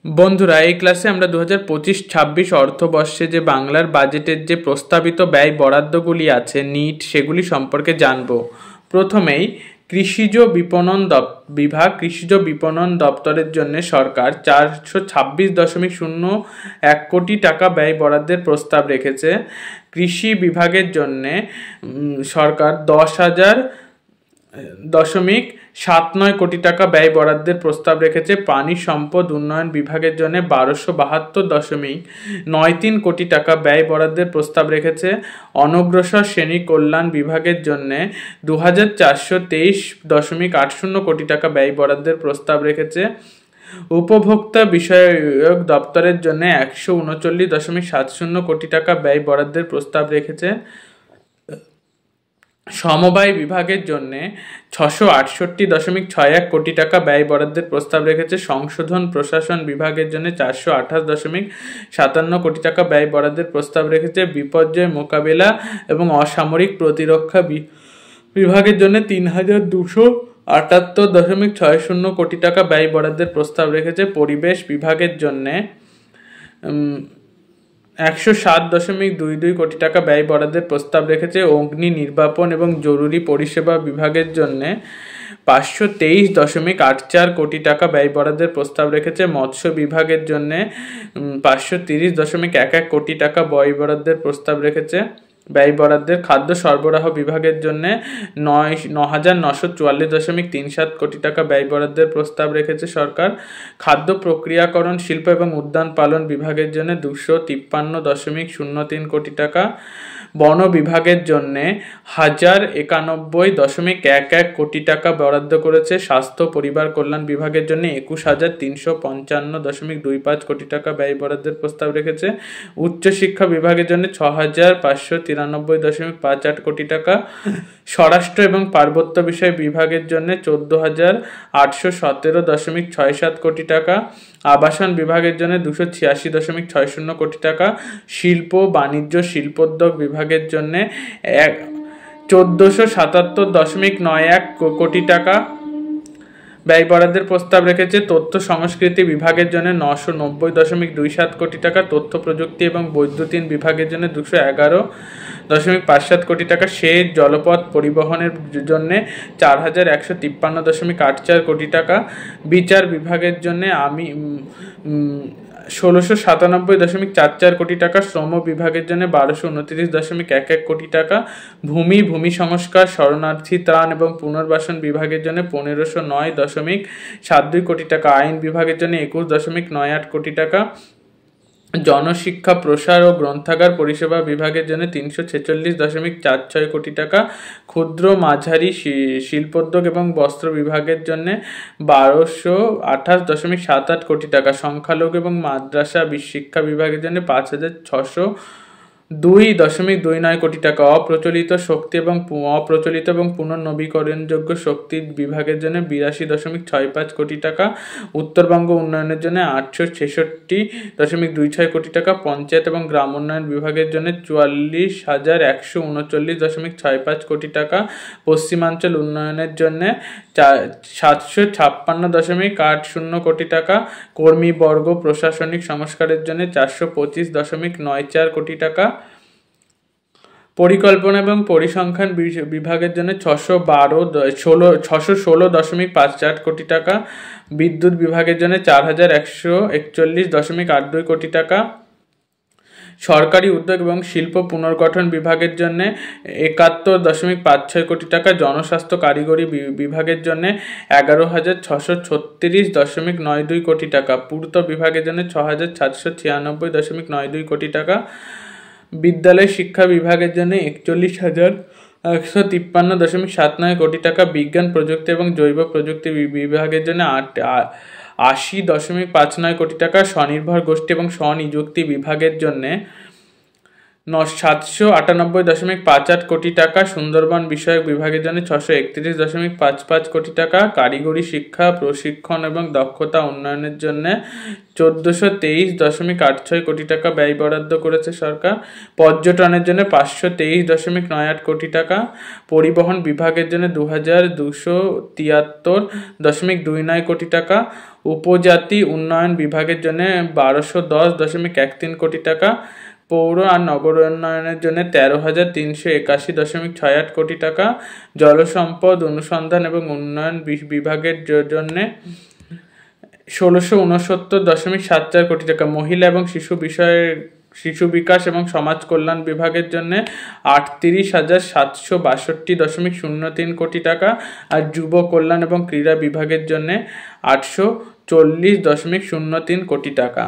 বন্ধুরা, এই ক্লাসে আমরা 2025-26 অর্থবর্ষে যে বাংলার বাজেটের যে প্রস্তাবিত ব্যয় বরাদ্দগুলি আছে নিট সেগুলি সম্পর্কে জানব। প্রথমেই কৃষিজ বিপণন দপ্তরের জন্য সরকার 426.01 কোটি টাকা ব্যয় বরাদ্দের প্রস্তাব রেখেছে। কৃষি বিভাগের জন্য সরকার 10,000.79 কোটি টাকা ব্যয় বরাদ্দের প্রস্তাব রেখেছে। পানি সম্পদ উন্নয়ন বিভাগের জন্য 1272.93 কোটি টাকা ব্যয় বরাদ্দের প্রস্তাব রেখেছে। অনগ্রসর শ্রেণী কল্যাণ বিভাগের জন্য 2423.80 কোটি টাকা ব্যয় বরাদ্দের প্রস্তাব রেখেছে। উপভোক্তা বিষয়ক দপ্তরের জন্য 139.70 কোটি টাকা ব্যয় বরাদ্দের প্রস্তাব রেখেছে। সমবায় বিভাগের জন্য 668.61 কোটি টাকা ব্যয় বরাদ্দের প্রস্তাব রেখেছে। সংশোধন প্রশাসন বিভাগের জন্য 428.57 কোটি টাকা ব্যয় বরাদ্দের প্রস্তাব রেখেছে। বিপর্যয় মোকাবেলা এবং অসামরিক প্রতিরক্ষা বিভাগের জন্য 3,278.60 কোটি টাকা ব্যয় বরাদ্দের প্রস্তাব রেখেছে। পরিবেশ বিভাগের জন্য 107.22 কোটি টাকা ব্যয় বরাদ্দের প্রস্তাব রেখেছে। অগ্নি নির্বাপন এবং জরুরি পরিষেবা বিভাগের জন্য 523.84 কোটি টাকা ব্যয় বরাদ্দের প্রস্তাব রেখেছে। মৎস্য বিভাগের জন্য 530.11 কোটি টাকা ব্যয় বরাদ্দের প্রস্তাব রেখেছে। ব্যয় বরাদ্দের খাদ্য সরবরাহ বিভাগের জন্য 9,944.37 কোটি টাকা ব্যয় বরাদ্দের প্রস্তাব রেখেছে সরকার। খাদ্য প্রক্রিয়াকরণ শিল্প এবং উদ্যান পালন বিভাগের জন্য 253.03 কোটি টাকা। বন বিভাগের জন্য 1,091.11 কোটি টাকা বরাদ্দ করেছে। স্বাস্থ্য পরিবার কল্যাণ বিভাগের জন্য 21,355.25 কোটি টাকা ব্যয় বরাদ্দের প্রস্তাব রেখেছে। উচ্চশিক্ষা বিভাগের জন্য 6,593.58 কোটি টাকা। স্বরাষ্ট্র এবং পার্বত্য বিষয় বিভাগের জন্য 14,817.67 কোটি টাকা। আবাসন বিভাগের জন্য 286.60 কোটি টাকা। শিল্প বাণিজ্য শিল্পোদ্যোগ বিভাগের জন্য 1,477.91 কোটি টাকা ব্যয় বরাদ্দের প্রস্তাব রেখেছে। তথ্য সংস্কৃতি বিভাগের জন্য 990.27 কোটি টাকা। তথ্য প্রযুক্তি এবং বৈদ্যুতিন বিভাগের জন্য 211.57 কোটি টাকা। সেচ জলপথ পরিবহনের জন্য 4,153.84 কোটি টাকা। বিচার বিভাগের জন্য 1,697.44 কোটি টাকা। শ্রম বিভাগের জন্য 1,229.11 কোটি টাকা। ভূমি সংস্কার শরণার্থী ত্রাণ এবং পুনর্বাসন বিভাগের জন্য 1,509.72 কোটি টাকা। আইন বিভাগের জন্য 21.98 কোটি টাকা। জনশিক্ষা প্রসার ও গ্রন্থাগার পরিষেবা বিভাগের জন্য 346.46 কোটি টাকা। ক্ষুদ্র মাঝারি শিল্পোদ্যোগ এবং বস্ত্র বিভাগের জন্য 1,228.78 কোটি টাকা। সংখ্যালঘু এবং মাদ্রাসা শিক্ষা বিভাগের জন্য 5,602.29 কোটি টাকা। অপ্রচলিত শক্তি এবং পুনর্নবীকরণযোগ্য শক্তি বিভাগের জন্য 82.65 কোটি টাকা। উত্তরবঙ্গ উন্নয়নের জন্য 866.26 কোটি টাকা। পঞ্চায়েত এবং গ্রাম উন্নয়ন বিভাগের জন্য 44,139.65 কোটি টাকা। পশ্চিমাঞ্চল উন্নয়নের জন্য 756.80 কোটি টাকা। কর্মীবর্গ প্রশাসনিক সংস্কারের জন্য 425.94 কোটি টাকা। পরিকল্পনা এবং পরিসংখ্যান বিভাগের জন্য 616.58 কোটি টাকা। বিদ্যুৎ বিভাগের জন্য 4,141.82 কোটি টাকা। সরকারি উদ্যোগ এবং শিল্প পুনর্গঠন বিভাগের জন্য 71.56 কোটি টাকা। জনস্বাস্থ্য কারিগরি বিভাগের জন্য 11,636.92 কোটি টাকা। পূর্ত বিভাগের জন্য 6,796.92 কোটি টাকা। বিদ্যালয় শিক্ষা বিভাগের জন্য 41,153.79 কোটি টাকা। বিজ্ঞান প্রযুক্তি এবং জৈব প্রযুক্তি বিভাগের জন্য 80.59 কোটি টাকা। স্বনির্ভর গোষ্ঠী এবং স্বনিযুক্তি বিভাগের জন্য 798.58 কোটি টাকা। সুন্দরবন বিষয়ক বিভাগের জন্য 631.55 কোটি টাকা। কারিগরি শিক্ষা প্রশিক্ষণ এবং দক্ষতা উন্নয়নের জন্য 1423.86 কোটি টাকা ব্যয় বরাদ্দ করেছে সরকার। পর্যটনের জন্য 523.98 কোটি টাকা। পরিবহন বিভাগের জন্য 2,273.29 কোটি টাকা। উপজাতি উন্নয়ন বিভাগের জন্য 1210.13 কোটি টাকা, পৌর আর নগর উন্নয়নের জন্য 13,381.68 কোটি টাকা, জলসম্পদ অনুসন্ধান এবং উন্নয়ন বিভাগের জন্য 1669.74 কোটি টাকা, মহিলা এবং শিশু বিকাশ এবং সমাজ কল্যাণ বিভাগের জন্য 38,762.03 কোটি টাকা, আর যুব কল্যাণ এবং ক্রীড়া বিভাগের জন্য 840.03 কোটি টাকা।